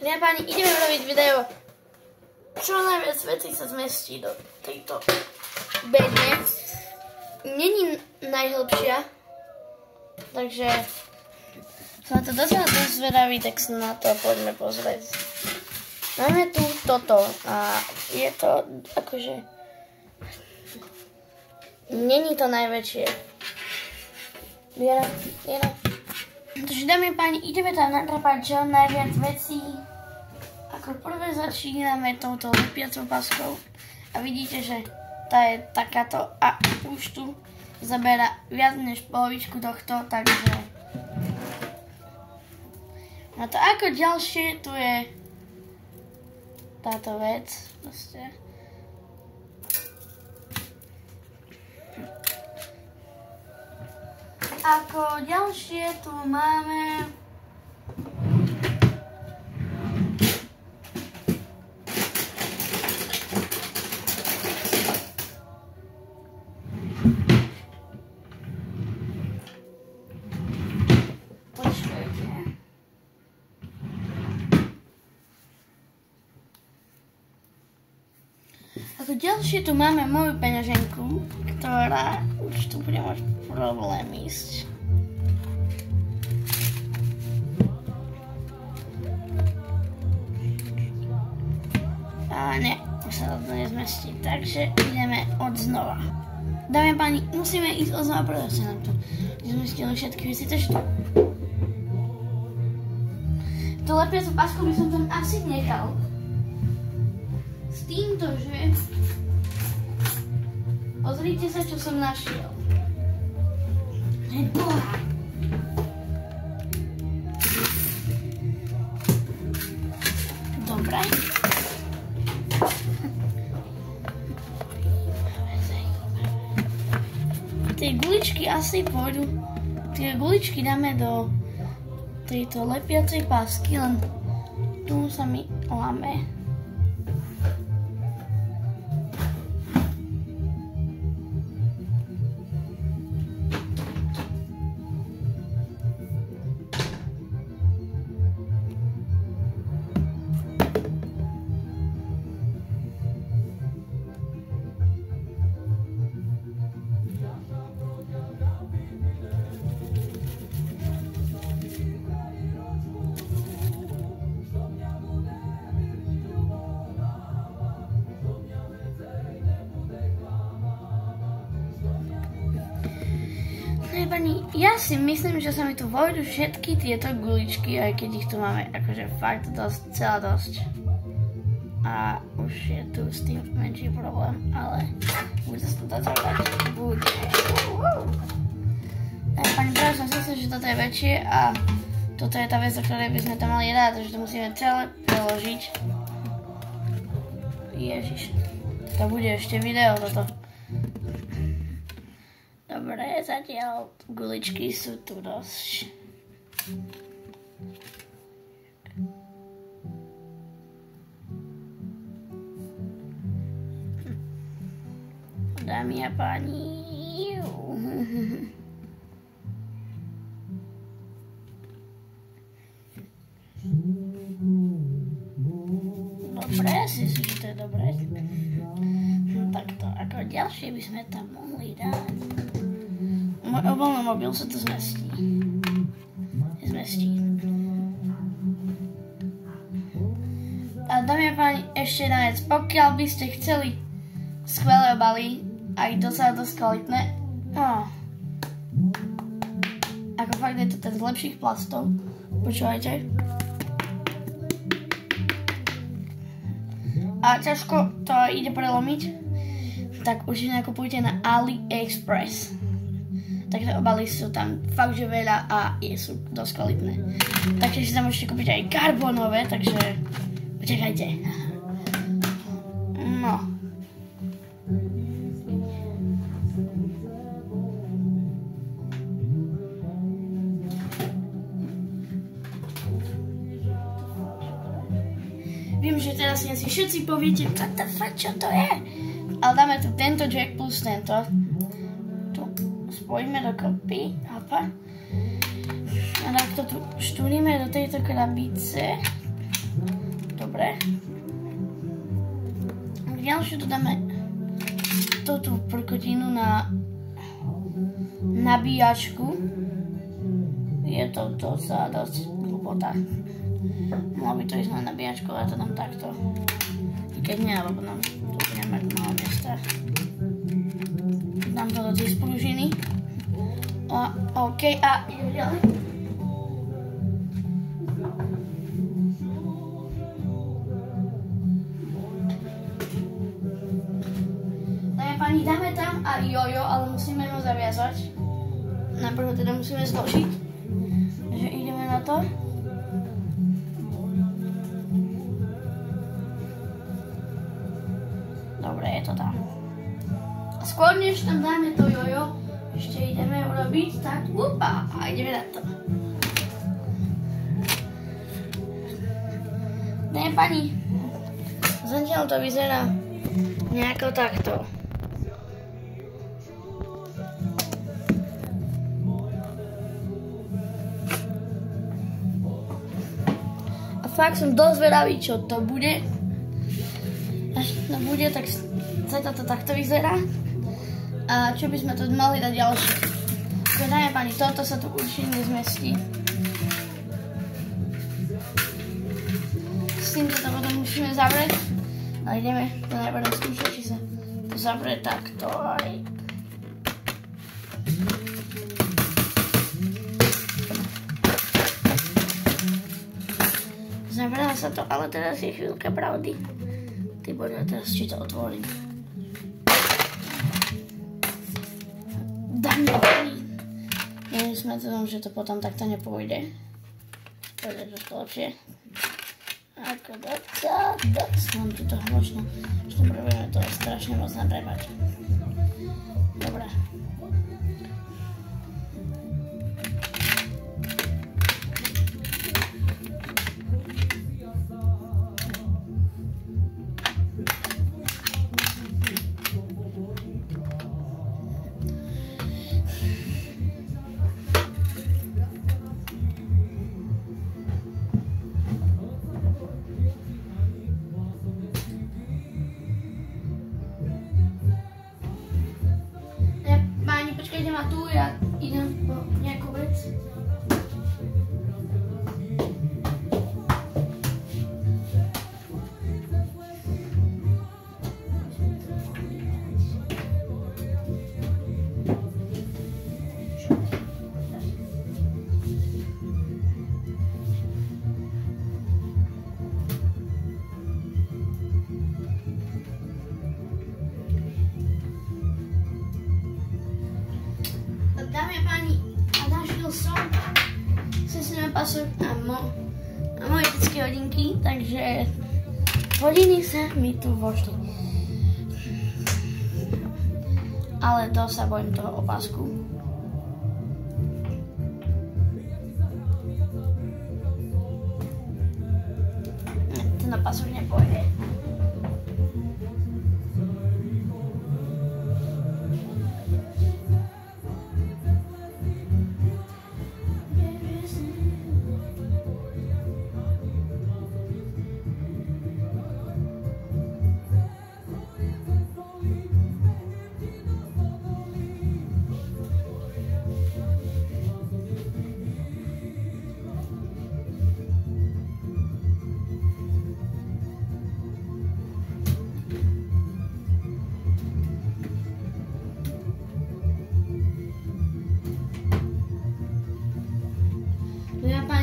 Dámy a páni, ideme robiť video, čo najviac vecí sa zmestí do tejto bedne. Není najhlbšia, takže som na to dosť zvedavý, tak sa na to poďme pozrieť. Máme tu toto a je to akože... Není to najväčšie. Viera. Takže dámy a páni, ideme tam natrapať čo najviac vecí. Ako prvé začíname touto lepiacou paskou a vidíte, že tá je takáto a už tu zabera viac než polovičku tohto, takže na to ako ďalšie tu je táto vec proste. Ako ďalšie tu máme moju peňaženku, ktorá už tu bude mať problém ísť. A ne, už sa to nezmestí, takže ideme od znova. Dámy a páni, musíme ísť od znova, pretože sa nám tu nezmestili všetky veci, takže tú lepiacu pasku by som tam asi nechal. S týmto, že pozrite sa, čo som našiel. Boha. Dobre. Tie guličky asi pôjdu. Tie guličky dáme do tejto lepiacej pásky, len tu sa mi láme. Pani, ja si myslím, že sa mi tu vojdu všetky tieto guličky, aj keď ich tu máme akože fakt celá dosť. A už je tu s tým menší problém, ale bude sa to dať zavrať. Bude. Pani, práve som si myslel, že toto je väčšie a toto je tá vec, o ktorej by sme to mali dať, takže to musíme celé preložiť. Ježiš, to bude ešte video toto. Dobre, zatiaľ guličky sú tu dosť. Dámy a páni. Dobre, si myslím, že to je dobré. Takto, ako ďalšie by sme tam mohli dať. Môj obľúbený mobil sa to zmestí. A dámy a páni, ešte jedna vec. Pokiaľ by ste chceli skvelé obaly, aj docela dosť kvalitné, ako fakt je to ten z lepších plastov, počúvajte. A ťažko to ide prelomiť, tak určite nakupujte na AliExpress. Takže obaly sú tam fakt, že veľa a sú dosť kvalitné. Takže si tam môžete kúpiť aj karbonové, takže počakajte. No. Viem, že teraz si všetci poviete, čo to je? Ale dáme tu tento jack plus tento. Spojíme dokopy, hapa. A takto tu štúrime do tejto krabice. Ďalšiu tu dáme tú prkotinu na nabíjačku. Je to dosť hlupota. Mohlo by to ísť na nabíjačku, ale to dám takto. Keď nie, lebo nám tu budeme mať málo miesta. Dám to do tej spružiny. OK, a ideme ďalej. Dáme tam a jojo, ale musíme ho zaviazať. Najprv ho teda musíme zložiť. Takže ideme na to. Dobre, je to tam. A skôr než tam dáme to jojo, ešte ideme urobiť tak, upa, a ideme na to. Ne, pani, zatiaľ to vyzerá nejako takto. Fakt som dosť zvedavý, čo to bude. Až to bude, tak zatiaľ to takto vyzerá. A čo by sme tu mali dať ďalšie? Dáme pani, toto sa tu určite nezmestí. S týmto to potom musíme zavrieť. A ideme to najprv skúšať, či sa to zavrie takto aj. Zavrela sa to, ale teraz je chvíľka pravdy. Ty poďme teraz, či to otvorím. Dáme pani. Sme to tom, že to potom takto nepôjde. Pôjde trošku lepšie. Ako mám tu toho možno. Ešte budeme to strašne moc nadrebať. Dobre. Počkajte ma tu, ja idem po nejakú vec. Dámy a páni, a našiel som sesný pasok a moje detské hodinky, takže hodiny sa mi tu vošli. Ale to sa bojím toho opasku. Ten opasok nepôjde.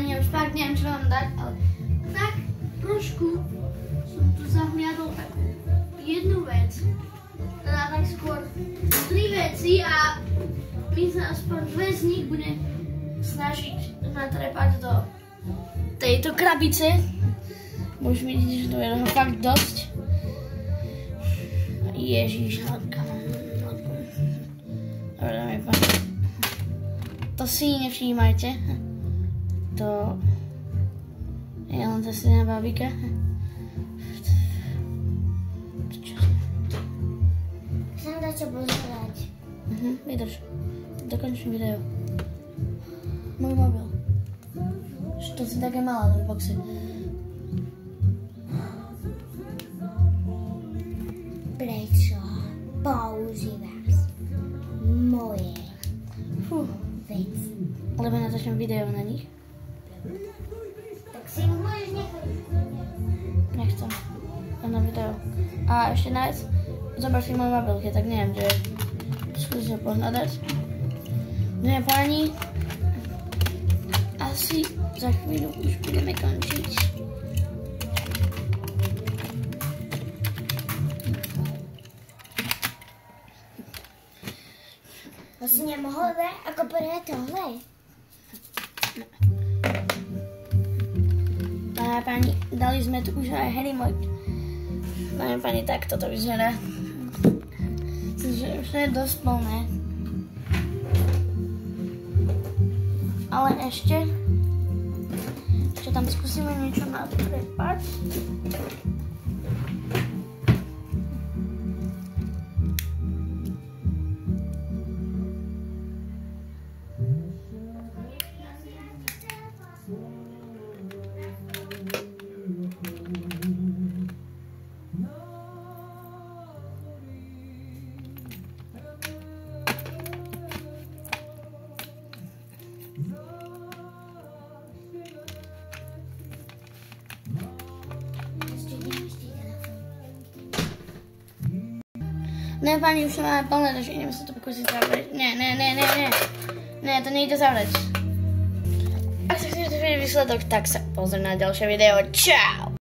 Ja už fakt neviem, čo vám dať, ale tak trošku som tu zahliadol takú jednu vec. Teda tak skôr 3 veci a my sa aspoň 2 z nich budem snažiť natrepať do tejto krabice. Už vidíte, že tu je toho fakt dosť. Ježiš, hladka. Dobre, dáme páni. To si nevšímajte. To je len cestná bábika. Chcem dať čo pozerať. Vydrž. Dokončím video. Môj mobil. To si také malá v boxe. Alebo natáčam video na nich. Tak si môžeš nechať. Nechcem. Len na video. A ešte na vec, zober si moje mobilky, tak neviem, že skúsim pohľadať. No a páni, asi za chvíľu už budeme končiť. Asi nemohol ver, ako prvé tohle. Dámy a páni, dali sme tu už aj Harry Mode. Dámy a páni, tak toto vyzerá. Že je dosť plné. Ale ešte tam skúsime niečo natrepať. Ne, páni, už to máme plné, takže ideme sa to pokúsiť zavrieť. Ne, to nejde zavrieť. Ak sa chcete vidieť výsledok, tak sa pozri na ďalšie video. Čau!